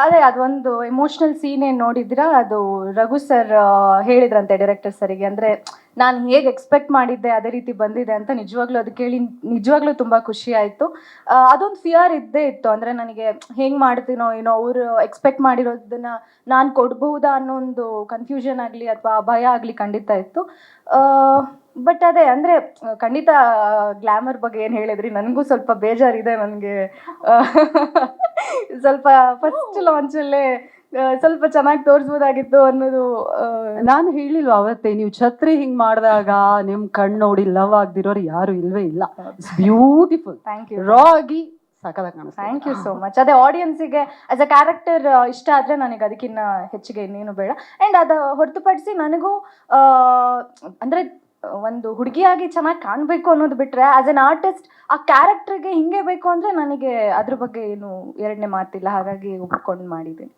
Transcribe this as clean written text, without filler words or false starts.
ಅದೇ ಅದೊಂದು emotional scene ಏನು ನೋಡಿದ್ರಾ, ಅದು ರಘು ಸರ್ ಹೇಳಿದ್ರಂತೆ ಡೈರೆಕ್ಟರ್ ಸರಿಗೆ, ಅಂದರೆ ನಾನು ಹೇಗೆ ಎಕ್ಸ್ಪೆಕ್ಟ್ ಮಾಡಿದ್ದೆ ಅದೇ ರೀತಿ ಬಂದಿದೆ ಅಂತ. ನಿಜವಾಗ್ಲೂ ಅದು ಕೇಳಿ ನಿಜವಾಗ್ಲೂ ತುಂಬ ಖುಷಿ ಆಯಿತು. ಅದೊಂದು ಫಿಯರ್ ಇದ್ದೇ ಇತ್ತು, ಅಂದರೆ ನನಗೆ ಹೆಂಗೆ ಮಾಡ್ತೀನೋ ಏನೋ, ಅವರು ಎಕ್ಸ್ಪೆಕ್ಟ್ ಮಾಡಿರೋದನ್ನ ನಾನು ಕೊಡ್ಬಹುದಾ ಅನ್ನೋ ಒಂದು ಕನ್ಫ್ಯೂಷನ್ ಆಗಲಿ ಅಥವಾ ಭಯ ಆಗಲಿ ಖಂಡಿತ ಇತ್ತು. ಬಟ್ ಅದೇ ಅಂದರೆ ಖಂಡಿತ ಗ್ಲ್ಯಾಮರ್ ಬಗ್ಗೆ ಏನು ಹೇಳಿದ್ರಿ, ನನಗೂ ಸ್ವಲ್ಪ ಬೇಜಾರಿದೆ. ನನಗೆ ಸ್ವಲ್ಪ ಫಸ್ಟ್ ಲಾಂಚಲ್ಲೇ ಸ್ವಲ್ಪ ಚೆನ್ನಾಗಿ ತೋರಿಸ್ಬೋದಾಗಿತ್ತು ಅನ್ನೋದು. ನಾನು ಹೇಳಿಲ್ವ ಅವತ್ತೇ, ನೀವು ಛತ್ರಿ ಹಿಂಗ್ ಮಾಡಿದಾಗ ನಿಮ್ ಕಣ್ಣು ನೋಡಿ ಲವ್ ಆಗ್ದಿರೋರು ಯಾರು ಇಲ್ವೇ ಇಲ್ಲ. It's beautiful. Thank you. ರಾ ಆಗಿ ಸಖತ್ತಾಗಿ ಕಾಣಿಸ್ತಾ ಇದೆ. Thank you so much. ಅದೇ ಆಡಿಯನ್ಸಿಗೆ ಆಸ್ ಅ ಕ್ಯಾರೆಕ್ಟರ್ ಇಷ್ಟ ಆದರೆ ನನಗೆ ಅದಕ್ಕಿಂತ ಹೆಚ್ಚಿಗೆ ಇನ್ನೇನು ಬೇಡ. ಆ್ಯಂಡ್ ಅದು ಹೊರತುಪಡಿಸಿ ನನಗೂ ಅಂದರೆ ಒಂದು ಹುಡುಗಿಯಾಗಿ ಚೆನ್ನಾಗಿ ಕಾಣಬೇಕು ಅನ್ನೋದು ಬಿಟ್ಟರೆ, ಆಸ್ ಎನ್ ಆರ್ಟಿಸ್ಟ್ ಆ ಕ್ಯಾರೆಕ್ಟರ್ಗೆ ಹಿಂಗೆ ಬೇಕು ಅಂದರೆ ನನಗೆ ಅದ್ರ ಬಗ್ಗೆ ಏನು ಎರಡನೇ ಮಾತಿಲ್ಲ. ಹಾಗಾಗಿ ಒಪ್ಕೊಂಡು ಮಾಡಿದ್ದೀನಿ.